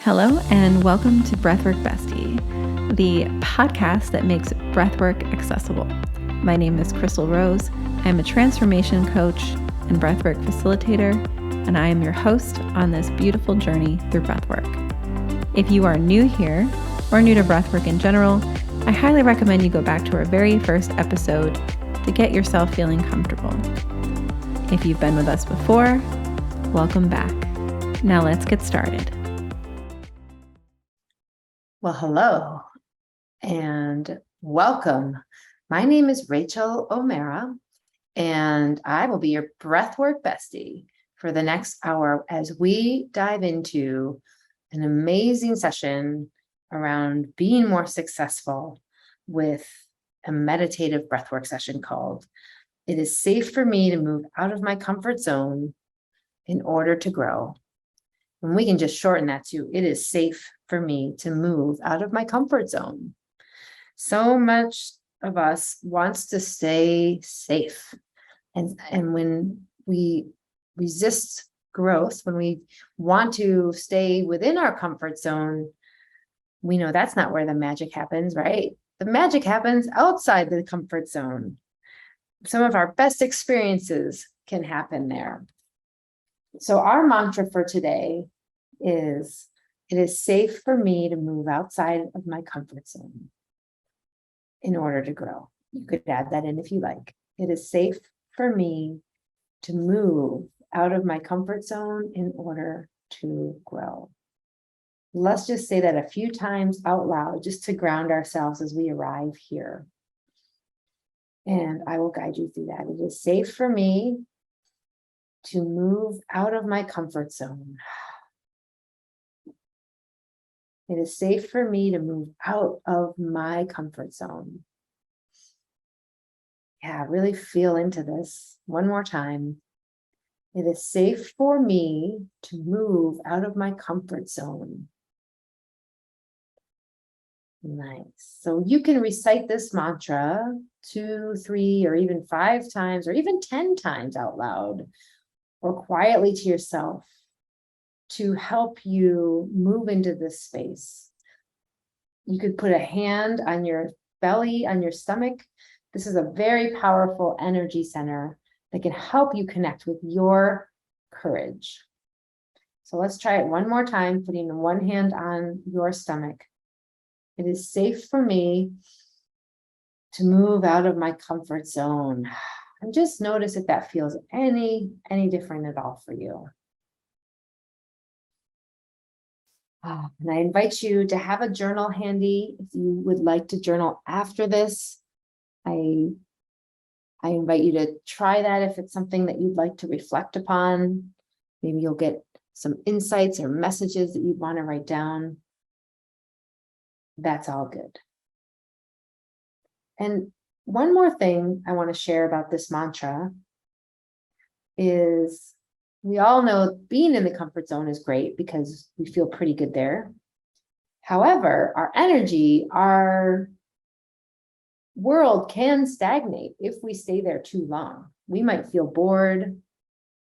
Hello, and welcome to Breathwork Bestie, the podcast that makes breathwork accessible. My name is Crystal Rose. I'm a transformation coach and breathwork facilitator, and I am your host on this beautiful journey through breathwork. If you are new here or new to breathwork in general, I highly recommend you go back to our very first episode to get yourself feeling comfortable. If you've been with us before, welcome back. Now let's get started. Well, hello and welcome. My name is Rachael O'Mara, and I will be your breathwork bestie for the next hour as we dive into an amazing session around being more successful with a meditative breathwork session called "It is Safe for Me to Move Out of My Comfort Zone in Order to Grow." And we can just shorten that to, it is safe for me to move out of my comfort zone. So much of us wants to stay safe. And when we resist growth, when we want to stay within our comfort zone, we know that's not where the magic happens, right? The magic happens outside the comfort zone. Some of our best experiences can happen there. So our mantra for today is, it is safe for me to move outside of my comfort zone in order to grow. You could add that in if you like. It is safe for me to move out of my comfort zone in order to grow. Let's just say that a few times out loud, just to ground ourselves as we arrive here. And I will guide you through that. It is safe for me to move out of my comfort zone. It is safe for me to move out of my comfort zone. Yeah, really feel into this one more time. It is safe for me to move out of my comfort zone. Nice. So you can recite this mantra 2, 3, or even 5 times, or even 10 times out loud, or quietly to yourself, to help you move into this space. You could put a hand on your belly, on your stomach. This is a very powerful energy center that can help you connect with your courage. So let's try it one more time, putting one hand on your stomach. It is safe for me to move out of my comfort zone. And just notice if that feels any different at all for you. And I invite you to have a journal handy if you would like to journal after this. I invite you to try that if it's something that you'd like to reflect upon. Maybe you'll get some insights or messages that you want to write down. That's all good. And one more thing I want to share about this mantra is, we all know being in the comfort zone is great because we feel pretty good there. However, our energy, our world can stagnate if we stay there too long. We might feel bored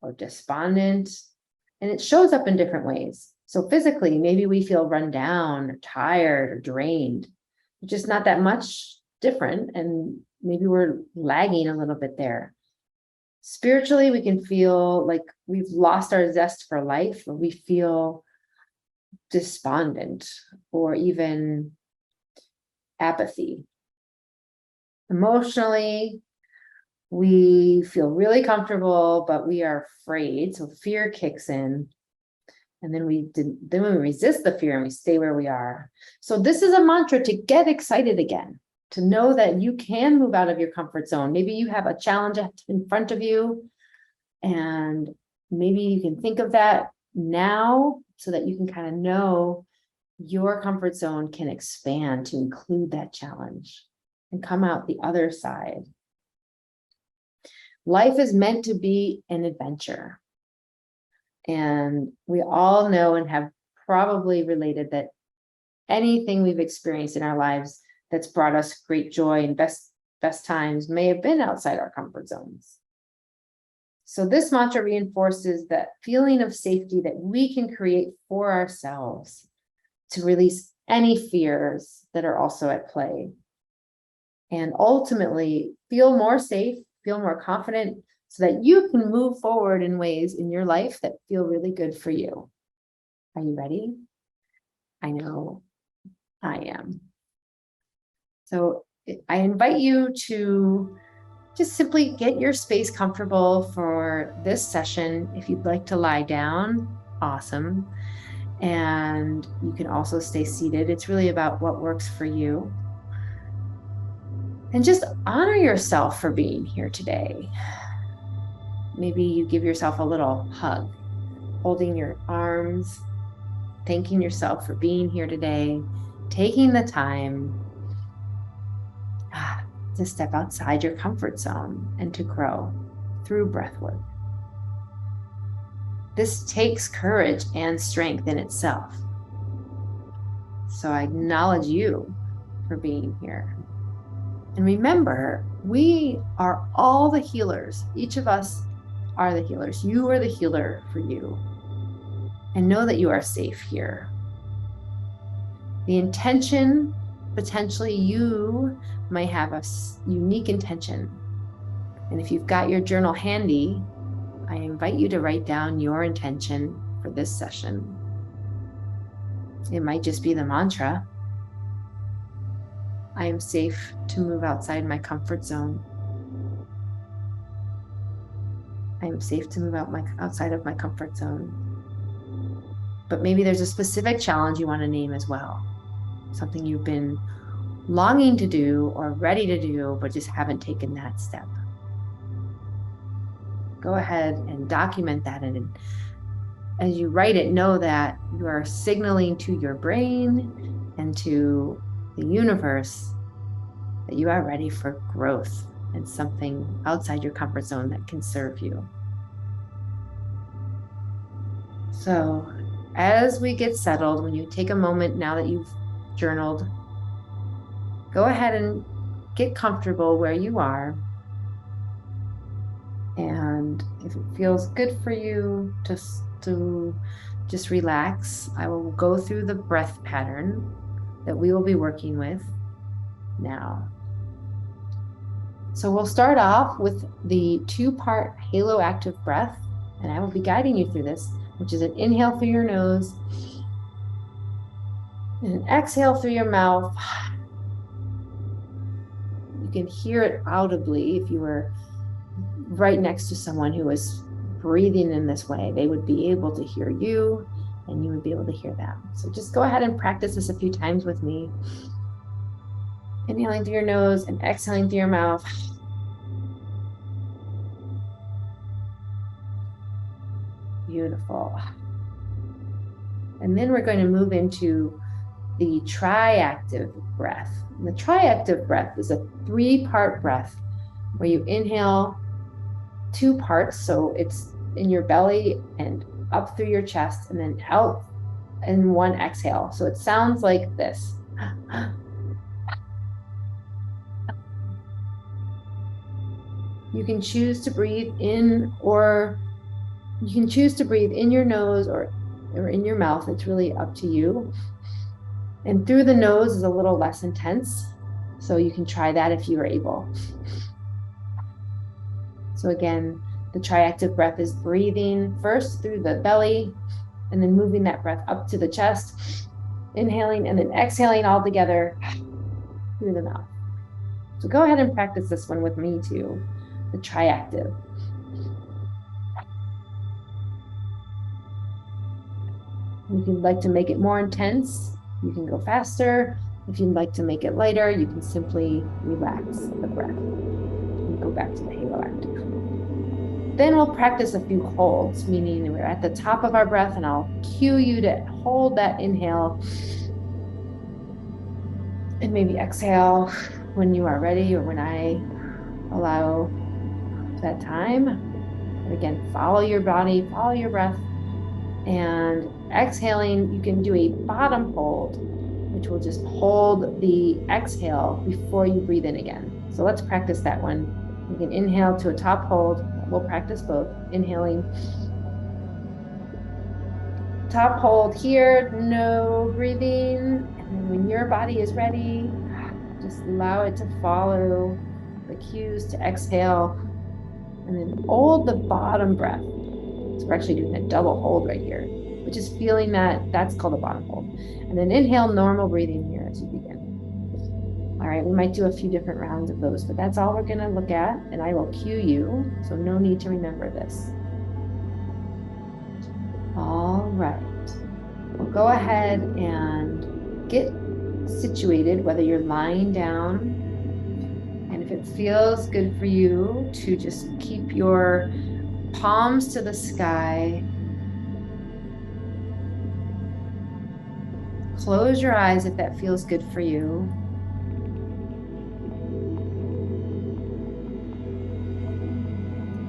or despondent, and it shows up in different ways. So physically, maybe we feel run down or tired or drained, just not that much different, and maybe we're lagging a little bit there. Spiritually, we can feel like we've lost our zest for life, or we feel despondent or even apathy. Emotionally, we feel really comfortable, but we are afraid. So fear kicks in. And then we resist the fear and we stay where we are. So this is a mantra to get excited again, to know that you can move out of your comfort zone. Maybe you have a challenge in front of you, and maybe you can think of that now so that you can kind of know your comfort zone can expand to include that challenge and come out the other side. Life is meant to be an adventure. And we all know and have probably related that anything we've experienced in our lives that's brought us great joy and best times may have been outside our comfort zones. So this mantra reinforces that feeling of safety that we can create for ourselves to release any fears that are also at play. And ultimately, feel more safe, feel more confident, so that you can move forward in ways in your life that feel really good for you. Are you ready? I know I am. So I invite you to just simply get your space comfortable for this session. If you'd like to lie down, awesome. And you can also stay seated. It's really about what works for you. And just honor yourself for being here today. Maybe you give yourself a little hug, holding your arms, thanking yourself for being here today, taking the time to step outside your comfort zone and to grow through breathwork. This takes courage and strength in itself. So I acknowledge you for being here. And remember, we are all the healers. Each of us are the healers. You are the healer for you. And know that you are safe here. The intention, potentially you might have a unique intention. And if you've got your journal handy, I invite you to write down your intention for this session. It might just be the mantra. I am safe to move outside my comfort zone. I am safe to move outside of my comfort zone. But maybe there's a specific challenge you want to name as well. Something you've been longing to do or ready to do, but just haven't taken that step. Go ahead and document that. And as you write it, know that you are signaling to your brain and to the universe that you are ready for growth and something outside your comfort zone that can serve you. So as we get settled, when you take a moment now that you've journaled, go ahead and get comfortable where you are. And if it feels good for you to just relax, I will go through the breath pattern that we will be working with now. So we'll start off with the 2-part halo active breath, and I will be guiding you through this, which is an inhale through your nose and an exhale through your mouth. You can hear it audibly. If you were right next to someone who was breathing in this way, they would be able to hear you and you would be able to hear them. So just go ahead and practice this a few times with me. Inhaling through your nose and exhaling through your mouth. Beautiful. And then we're going to move into the triactive breath. And the triactive breath is a 3-part breath where you inhale 2 parts. So it's in your belly and up through your chest and then out in 1 exhale. So it sounds like this. You can choose to breathe in, or you can choose to breathe in your nose or in your mouth. It's really up to you. And through the nose is a little less intense. So you can try that if you are able. So again, the triactive breath is breathing first through the belly and then moving that breath up to the chest, inhaling and then exhaling all together through the mouth. So go ahead and practice this one with me too, the triactive. If you'd like to make it more intense, you can go faster. If you'd like to make it lighter, you can simply relax the breath and go back to the halo active. Then we'll practice a few holds, meaning we're at the top of our breath and I'll cue you to hold that inhale and maybe exhale when you are ready or when I allow that time. And again, follow your body, follow your breath. And exhaling, you can do a bottom hold, which will just hold the exhale before you breathe in again. So let's practice that one. You can inhale to a top hold. We'll practice both. Inhaling top hold here, no breathing. And then when your body is ready, just allow it to follow the cues to exhale. And then hold the bottom breath. So we're actually doing a double hold right here, but just feeling that's called a bottom hold. And then inhale, normal breathing here as you begin. All right, we might do a few different rounds of those, but that's all we're gonna look at, and I will cue you, so no need to remember this. All right, well, go ahead and get situated, whether you're lying down, and if it feels good for you to just keep your palms to the sky. Close your eyes if that feels good for you.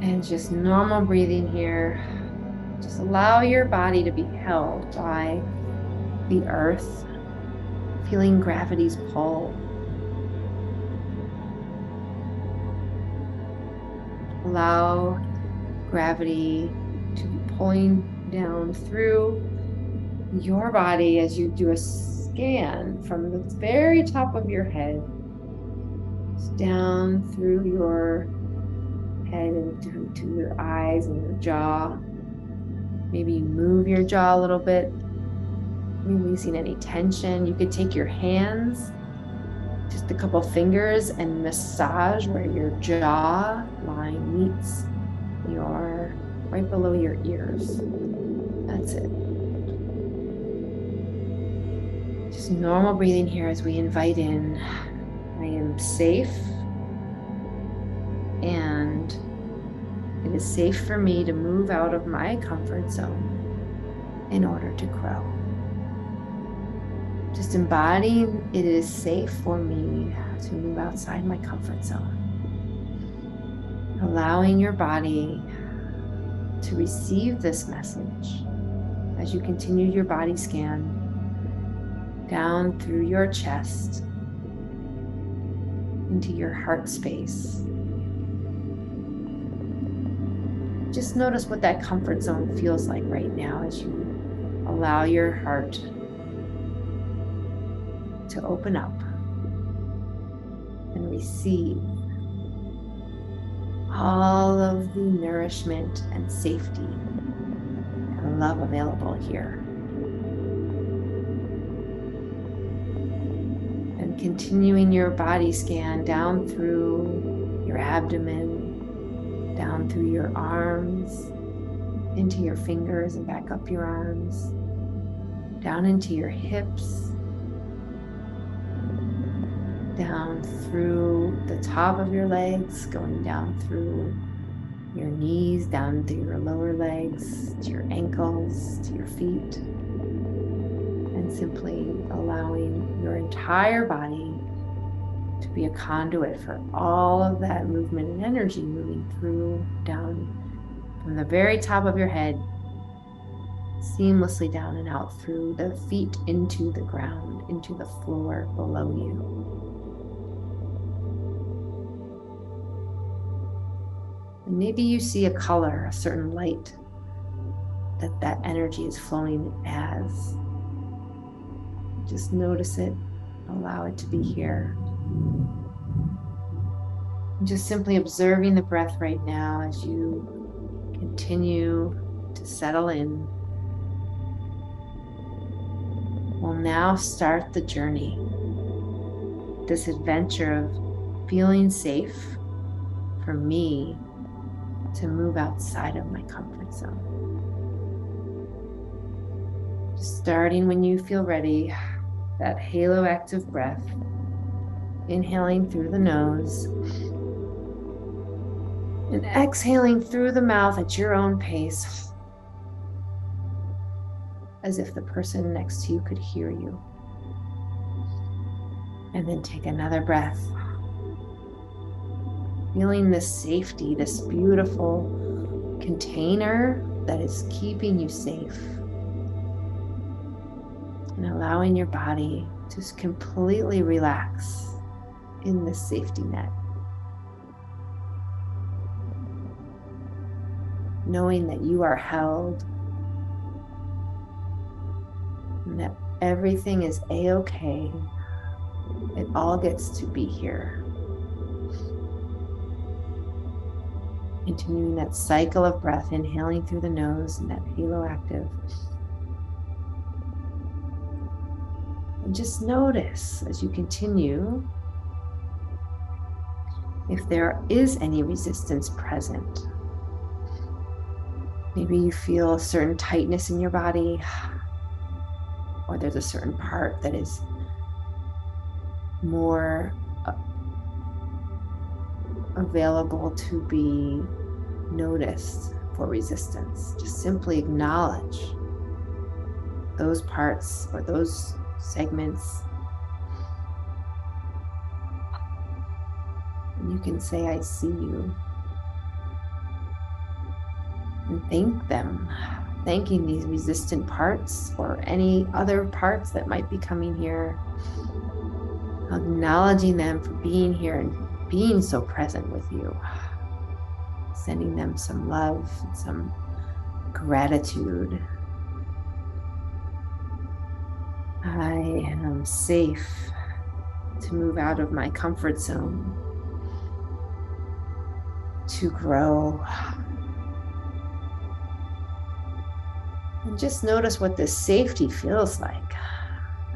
And just normal breathing here. Just allow your body to be held by the earth, feeling gravity's pull. Allow gravity to be pulling down through your body as you do a scan from the very top of your head down through your head and to your eyes and your jaw. Maybe you move your jaw a little bit, releasing any tension. You could take your hands, just a couple fingers, and massage where your jaw line meets right below your ears. That's it. Just normal breathing here as we invite in, I am safe, and it is safe for me to move out of my comfort zone in order to grow. Just embodying it is safe for me to move outside my comfort zone. Allowing your body to receive this message as you continue your body scan down through your chest into your heart space. Just notice what that comfort zone feels like right now as you allow your heart to open up and receive all of the nourishment and safety and love available here. And continuing your body scan down through your abdomen, down through your arms, into your fingers and back up your arms, down into your hips, down through the top of your legs, going down through your knees, down through your lower legs, to your ankles, to your feet, and simply allowing your entire body to be a conduit for all of that movement and energy moving through, down from the very top of your head, seamlessly down and out through the feet into the ground, into the floor below you. And maybe you see a color, a certain light that energy is flowing as. Just notice it, allow it to be here. And just simply observing the breath right now as you continue to settle in. We'll now start the journey, this adventure of feeling safe for me to move outside of my comfort zone. Just starting when you feel ready, that halo active breath, inhaling through the nose and exhaling through the mouth at your own pace, as if the person next to you could hear you. And then take another breath, feeling this safety, this beautiful container that is keeping you safe. And allowing your body to just completely relax in this safety net. Knowing that you are held and that everything is a-okay. It all gets to be here. Continuing that cycle of breath, inhaling through the nose and that halo active. And just notice as you continue if there is any resistance present. Maybe you feel a certain tightness in your body, or there's a certain part that is more available to be noticed for resistance. Just simply acknowledge those parts or those segments. And you can say, I see you. And thank them. Thanking these resistant parts or any other parts that might be coming here. Acknowledging them for being here and being so present with you. Sending them some love, some gratitude. I am safe to move out of my comfort zone, to grow. And just notice what this safety feels like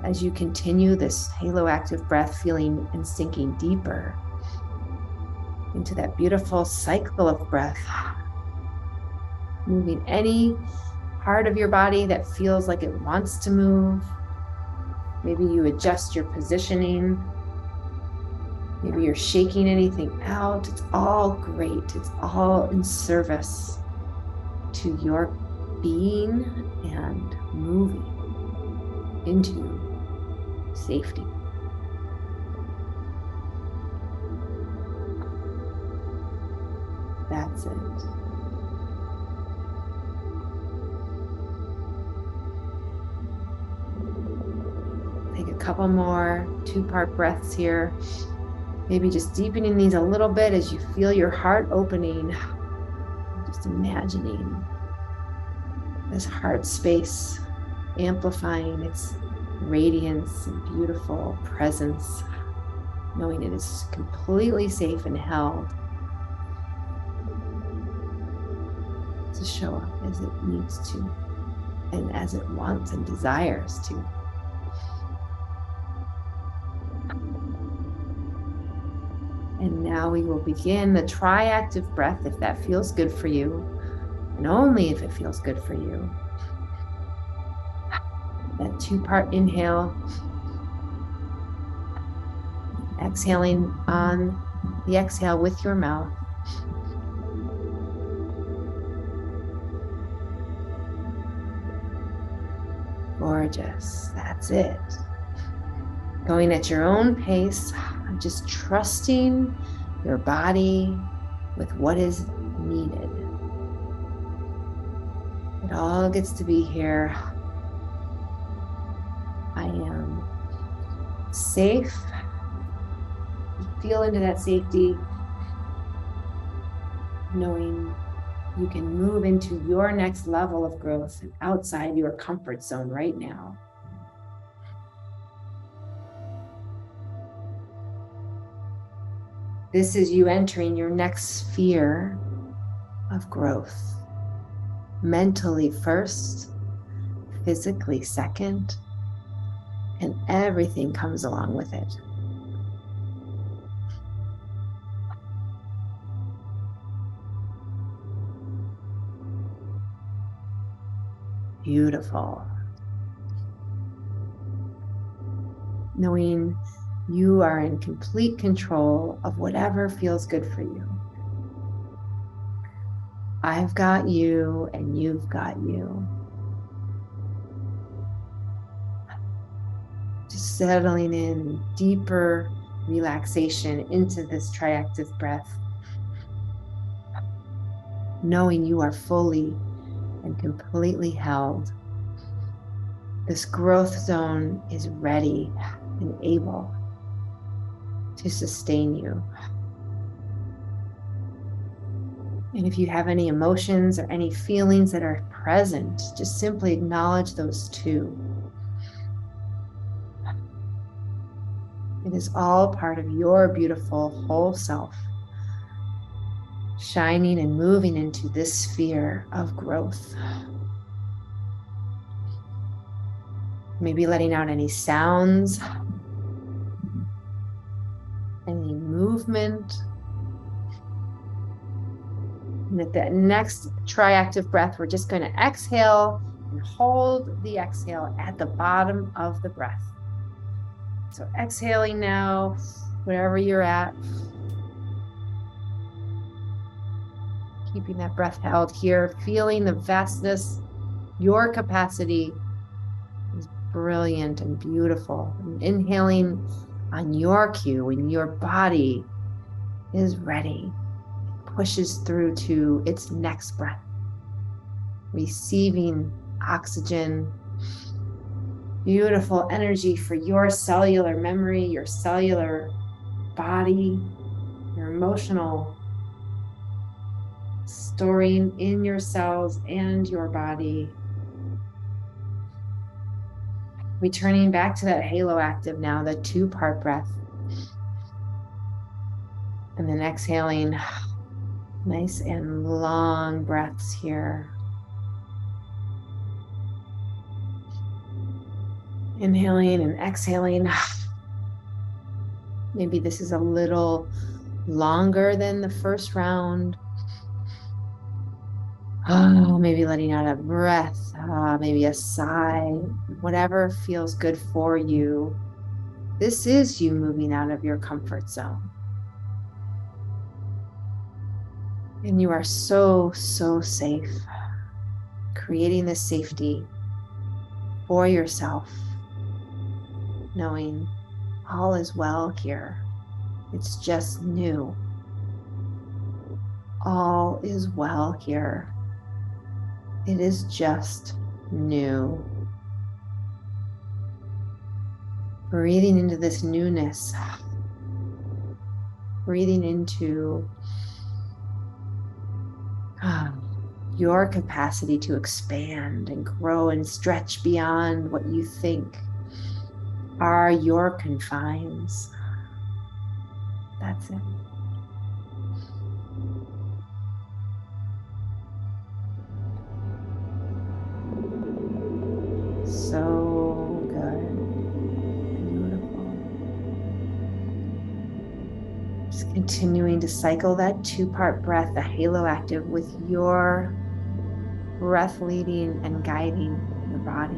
as you continue this halo active breath, feeling and sinking deeper into that beautiful cycle of breath, moving any part of your body that feels like it wants to move. Maybe you adjust your positioning. Maybe you're shaking anything out. It's all great. It's all in service to your being and moving into safety. That's it. Take a couple more 2-part breaths here. Maybe just deepening these a little bit as you feel your heart opening. Just imagining this heart space amplifying its radiance and beautiful presence, knowing it is completely safe and held to show up as it needs to and as it wants and desires to. And now we will begin the tri-active breath if that feels good for you, and only if it feels good for you. That 2-part inhale, exhaling on the exhale with your mouth. Gorgeous, that's it. Going at your own pace, just trusting your body with what is needed. It all gets to be here. I am safe. Feel into that safety, knowing you can move into your next level of growth outside your comfort zone right now. This is you entering your next sphere of growth. Mentally first, physically second, and everything comes along with it. Beautiful. Knowing you are in complete control of whatever feels good for you. I've got you and you've got you. Just settling in deeper relaxation into this triactive breath. Knowing you are fully and completely held. This growth zone is ready and able to sustain you. And if you have any emotions or any feelings that are present, just simply acknowledge those too. It is all part of your beautiful whole self, shining and moving into this sphere of growth. Maybe letting out any sounds, any movement. And at that next triactive breath, we're just going to exhale and hold the exhale at the bottom of the breath. So exhaling now, wherever you're at. Keeping that breath held here, feeling the vastness. Your capacity is brilliant and beautiful. And inhaling on your cue when your body is ready, pushes through to its next breath, receiving oxygen, beautiful energy for your cellular memory, your cellular body, your emotional storing in your cells and your body. Returning back to that halo active now, the 2-part breath. And then exhaling, nice and long breaths here. Inhaling and exhaling. Maybe this is a little longer than the first round. Maybe letting out a breath, maybe a sigh, whatever feels good for you. This is you moving out of your comfort zone. And you are so, so safe, creating this safety for yourself, knowing all is well here. It's just new. All is well here. It is just new. Breathing into this newness. Breathing into your capacity to expand and grow and stretch beyond what you think are your confines. That's it. So good. Beautiful. Just continuing to cycle that 2-part breath, the halo active, with your breath leading and guiding your body.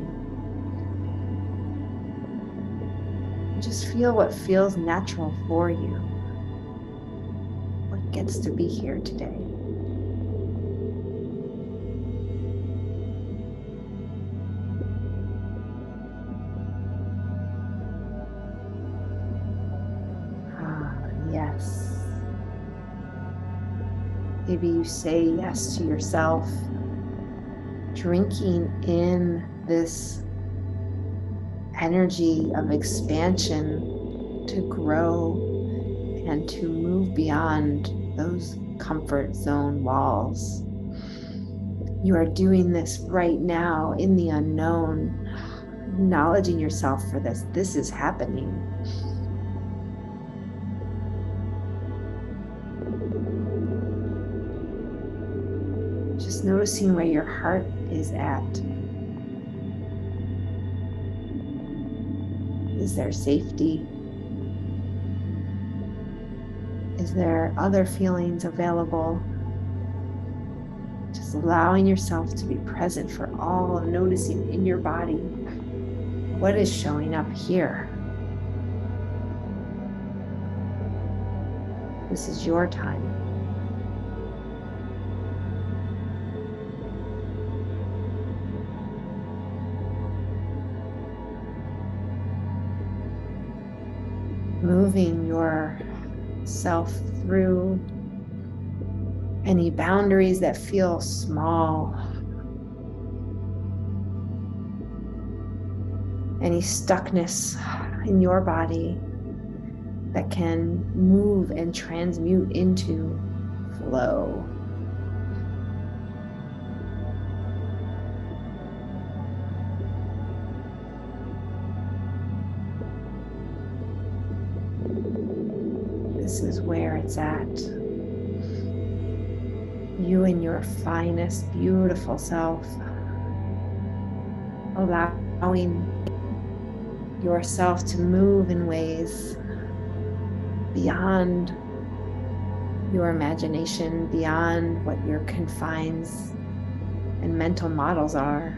Just feel what feels natural for you. What gets to be here today. Yes. Maybe you say yes to yourself, drinking in this energy of expansion to grow and to move beyond those comfort zone walls. You are doing this right now in the unknown, acknowledging yourself for this. This is happening. Just noticing where your heart is at. Is there safety? Is there other feelings available? Just allowing yourself to be present for all, noticing in your body what is showing up here. This is your time. Moving yourself through any boundaries that feel small, any stuckness in your body that can move and transmute into flow. This is where it's at. You in your finest, beautiful self, allowing yourself to move in ways beyond your imagination, beyond what your confines and mental models are.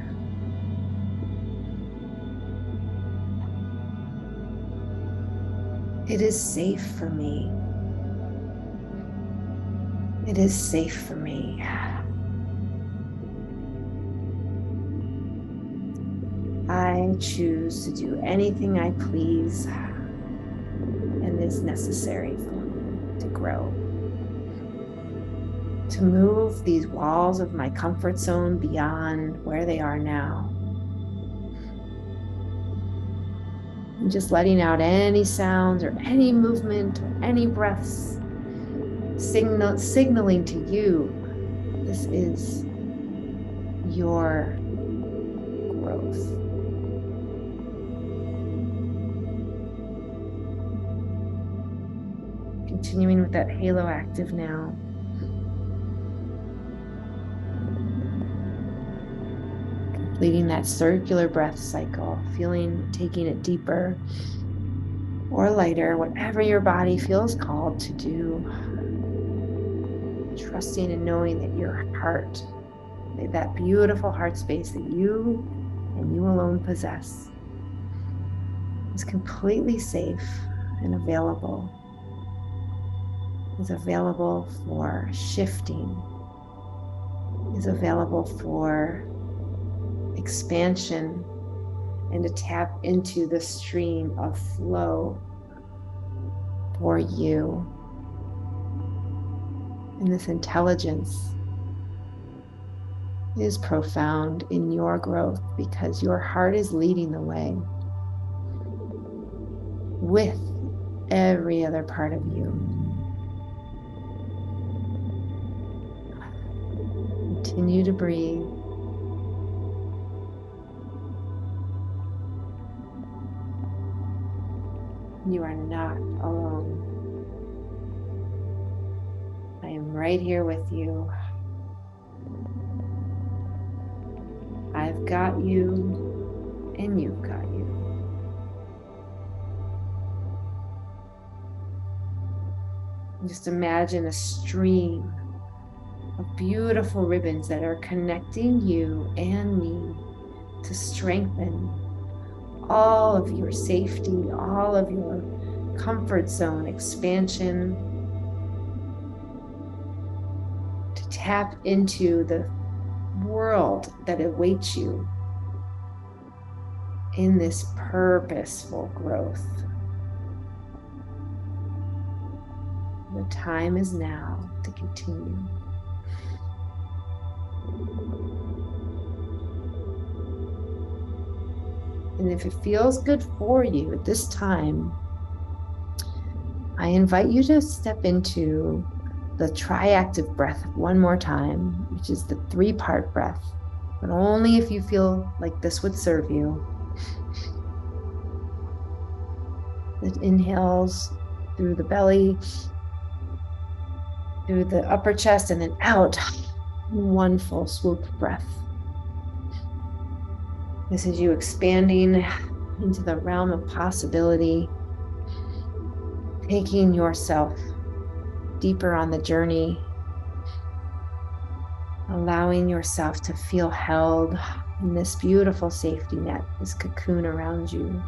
It is safe for me. It is safe for me. I choose to do anything I please and is necessary for me to grow. To move these walls of my comfort zone beyond where they are now. And just letting out any sounds or any movement or any breaths, signaling to you, this is your growth. Continuing with that halo active now. Completing that circular breath cycle, taking it deeper or lighter, whatever your body feels called to do. Trusting and knowing that your heart, that beautiful heart space that you and you alone possess, is completely safe and available. Is available for shifting, is available for expansion, and to tap into the stream of flow for you. And this intelligence is profound in your growth because your heart is leading the way with every other part of you. Continue to breathe. You are not alone. I am right here with you. I've got you, and you've got you. Just imagine a stream of beautiful ribbons that are connecting you and me to strengthen all of your safety, all of your comfort zone expansion, to tap into the world that awaits you in this purposeful growth. The time is now to continue. And if it feels good for you at this time, I invite you to step into the triactive breath one more time, which is the 3-part breath, but only if you feel like this would serve you. It inhales through the belly, through the upper chest, and then out in one full swoop breath. This is you expanding into the realm of possibility, taking yourself deeper on the journey, allowing yourself to feel held in this beautiful safety net, this cocoon around you.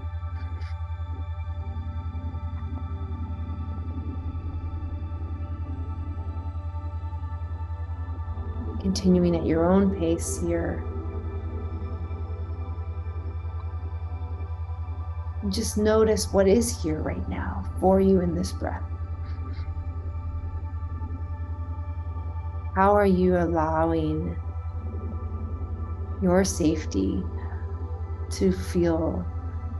Continuing at your own pace here. And just notice what is here right now for you in this breath. How are you allowing your safety to feel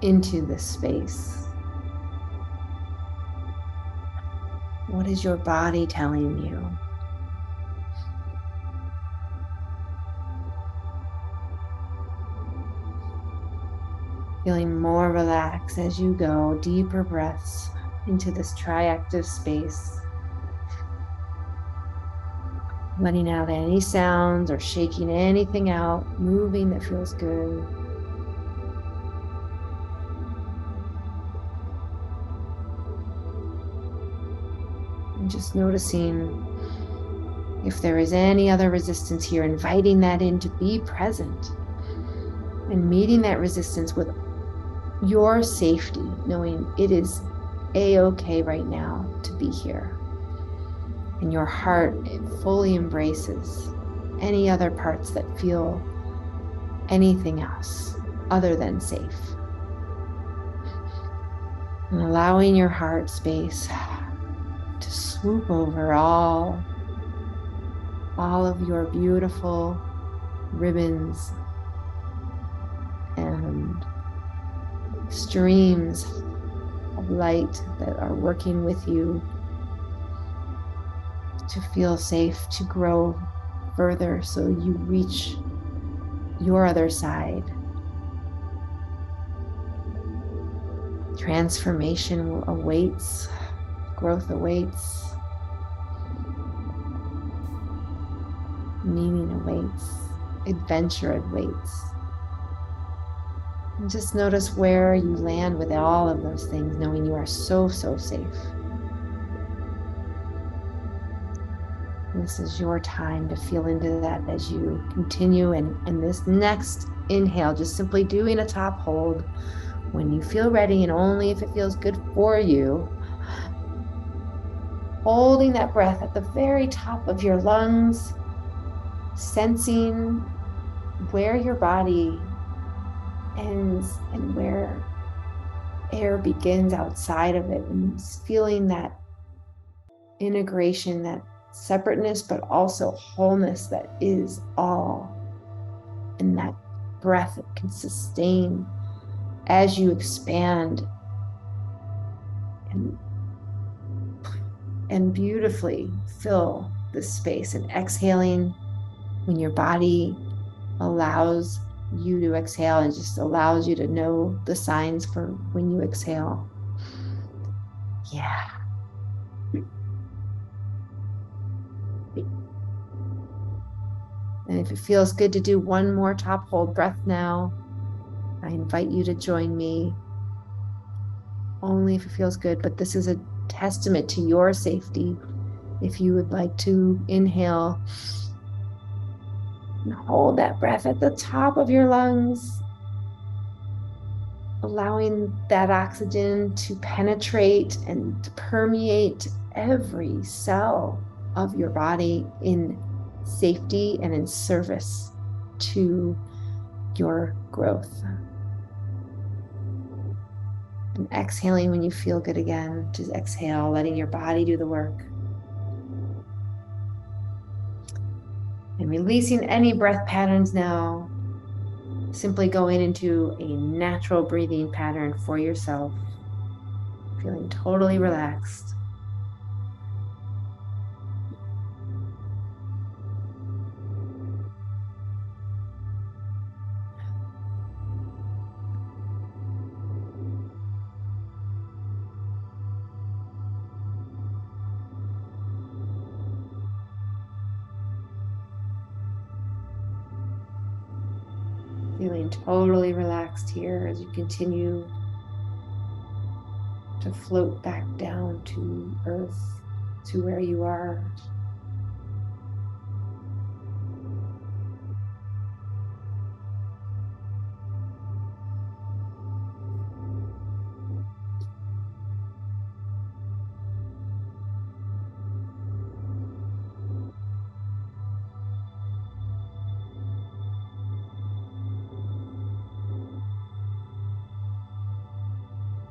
into this space? What is your body telling you? Feeling more relaxed as you go, deeper breaths. into this triactive space, letting out any sounds or shaking anything out, moving that feels good. And just noticing if there is any other resistance here, inviting that in to be present and meeting that resistance with your safety, knowing it is a-okay right now to be here. And your heart, it fully embraces any other parts that feel anything else other than safe. And allowing your heart space to swoop over all of your beautiful ribbons and streams of light that are working with you to feel safe, to grow further so you reach your other side. Transformation awaits, growth awaits, meaning awaits, adventure awaits. And just notice where you land with all of those things, knowing you are so, so safe. This is your time to feel into that as you continue. And this next inhale, just simply doing a top hold when you feel ready and only if it feels good for you. Holding that breath at the very top of your lungs, sensing where your body ends and where air begins outside of it, and feeling that integration, that separateness, but also wholeness that is all. And that breath that can sustain as you expand and beautifully fill this space. And exhaling when your body allows you to exhale and just allows you to know the signs for when you exhale. Yeah. And if it feels good to do one more top hold breath now, I invite you to join me. Only if it feels good, but this is a testament to your safety. If you would like to inhale and hold that breath at the top of your lungs, allowing that oxygen to penetrate and to permeate every cell of your body in safety and in service to your growth. And exhaling when you feel good again. Just exhale, letting your body do the work. And releasing any breath patterns now. Simply going into a natural breathing pattern for yourself. Feeling totally relaxed. Feeling totally relaxed here as you continue to float back down to earth, to where you are.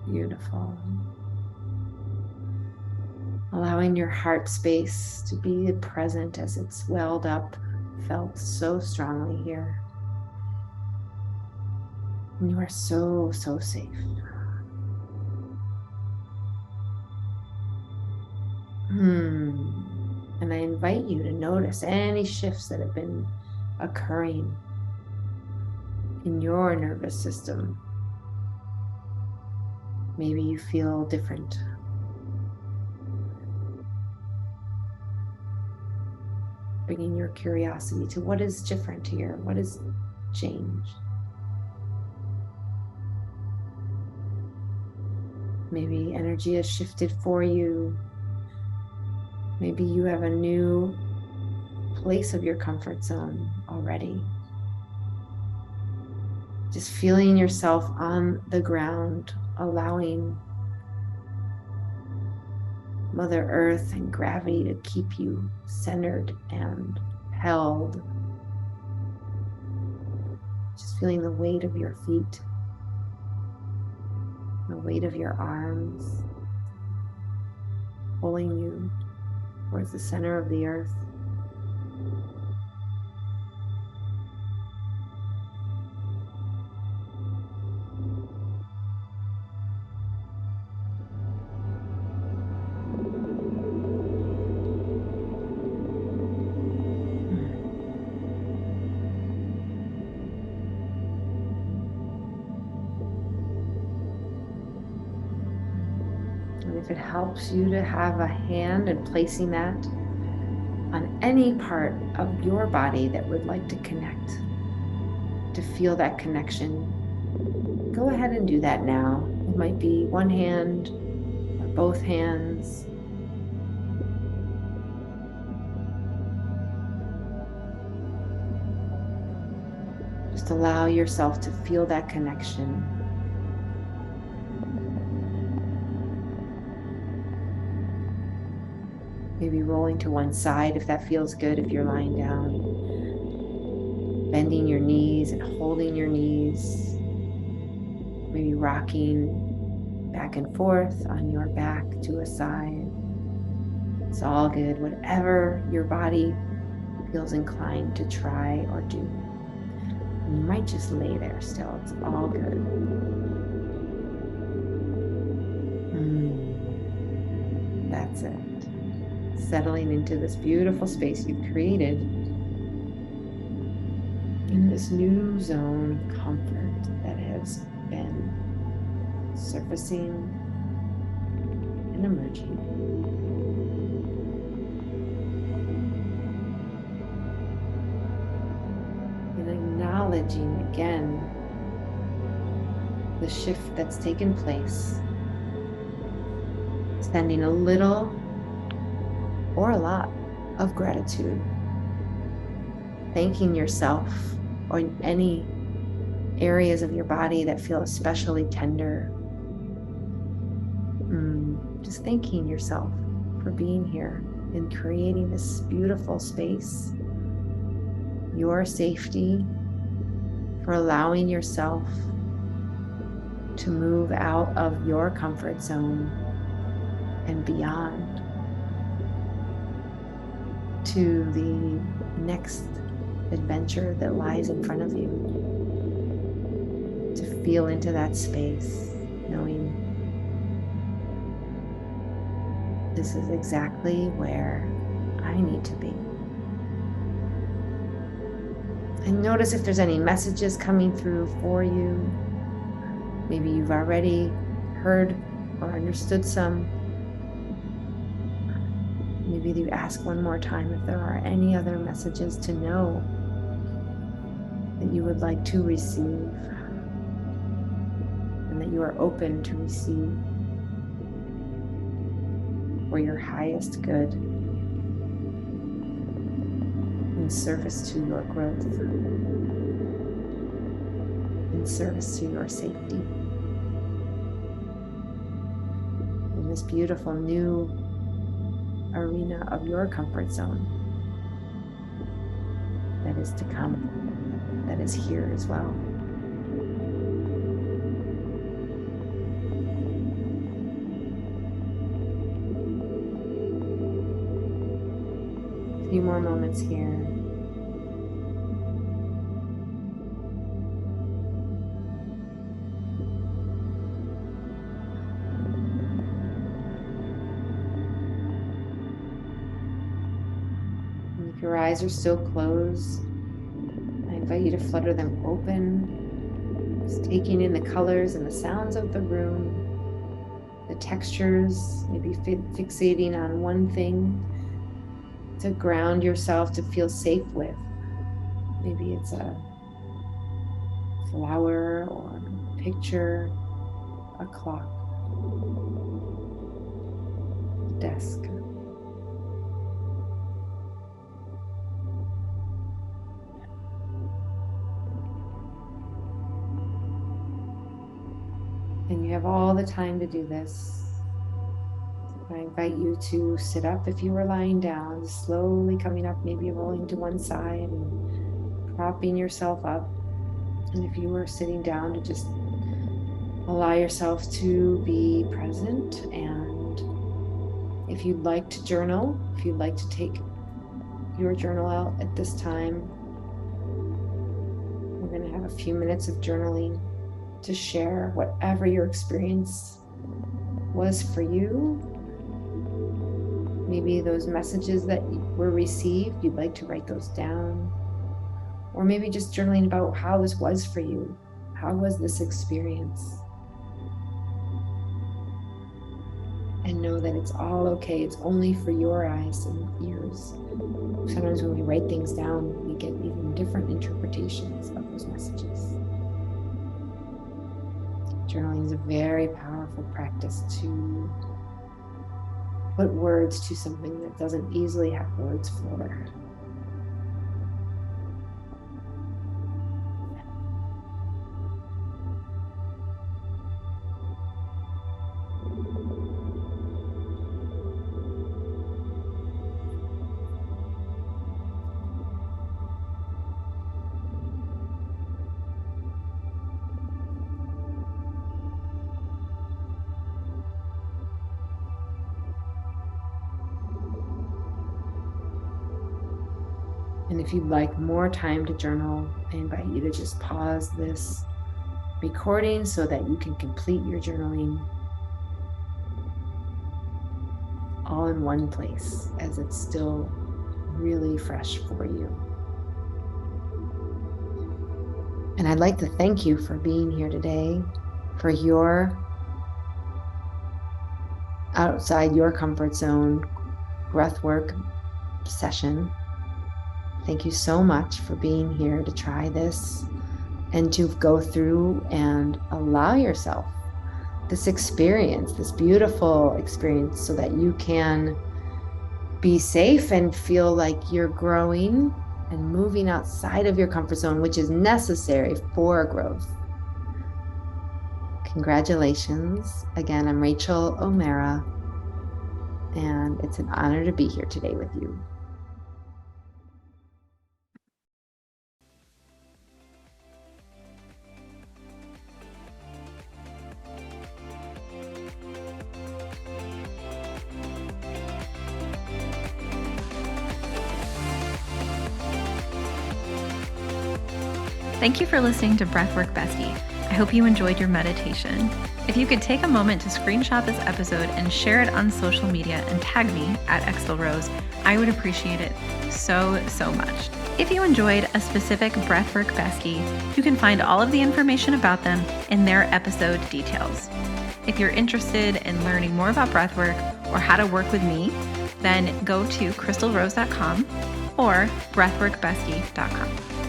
Beautiful. Allowing your heart space to be present as it's welled up, felt so strongly here. And you are so, so safe. And I invite you to notice any shifts that have been occurring in your nervous system. Maybe you feel different bringing your curiosity to what is different here, what has changed. Maybe energy has shifted for you. Maybe you have a new place of your comfort zone already. Just feeling yourself on the ground, allowing Mother Earth and gravity to keep you centered and held. Just feeling the weight of your feet, the weight of your arms, pulling you towards the center of the earth. And if it helps you to have a hand in placing that on any part of your body that would like to connect, to feel that connection, go ahead and do that now. It might be one hand or both hands. Just allow yourself to feel that connection. Maybe rolling to one side if that feels good, if you're lying down. Bending your knees and holding your knees. Maybe rocking back and forth on your back to a side. It's all good, whatever your body feels inclined to try or do. And you might just lay there still, it's all good. That's it. Settling into this beautiful space you've created in this new zone of comfort that has been surfacing and emerging. And acknowledging again the shift that's taken place, sending a little or a lot of gratitude, thanking yourself or any areas of your body that feel especially tender. Just thanking yourself for being here and creating this beautiful space, your safety, for allowing yourself to move out of your comfort zone and beyond to the next adventure that lies in front of you. To feel into that space, knowing this is exactly where I need to be. And notice if there's any messages coming through for you. Maybe you've already heard or understood some. Maybe you ask one more time if there are any other messages to know that you would like to receive and that you are open to receive for your highest good in service to your growth, in service to your safety, in this beautiful new arena of your comfort zone that is to come, that is here as well. A few more moments here. And if your eyes are still closed, I invite you to flutter them open, just taking in the colors and the sounds of the room, the textures, maybe fixating on one thing, to ground yourself, to feel safe with. Maybe it's a flower or a picture, a clock, a desk. And you have all the time to do this. I invite you to sit up if you were lying down, slowly coming up, maybe rolling to one side and propping yourself up. And if you were sitting down, to just allow yourself to be present. And if you'd like to journal, if you'd like to take your journal out at this time, we're going to have a few minutes of journaling to share whatever your experience was for you. Maybe those messages that were received, you'd like to write those down. Or maybe just journaling about how this was for you. How was this experience? And know that it's all okay. It's only for your eyes and ears. Sometimes when we write things down, we get even different interpretations of those messages. Journaling is a very powerful practice to put words to something that doesn't easily have words for. And if you'd like more time to journal, I invite you to just pause this recording so that you can complete your journaling all in one place, as it's still really fresh for you. And I'd like to thank you for being here today, for your outside your comfort zone breathwork session. Thank you so much for being here to try this and to go through and allow yourself this experience, this beautiful experience, so that you can be safe and feel like you're growing and moving outside of your comfort zone, which is necessary for growth. Congratulations. Again, I'm Rachael O'Mara, and it's an honor to be here today with you. Thank you for listening to Breathwork Bestie. I hope you enjoyed your meditation. If you could take a moment to screenshot this episode and share it on social media and tag me at @XLRose, I would appreciate it so much. If you enjoyed a specific Breathwork Bestie, you can find all of the information about them in their episode details. If you're interested in learning more about breathwork or how to work with me, then go to crystalrose.com or breathworkbestie.com.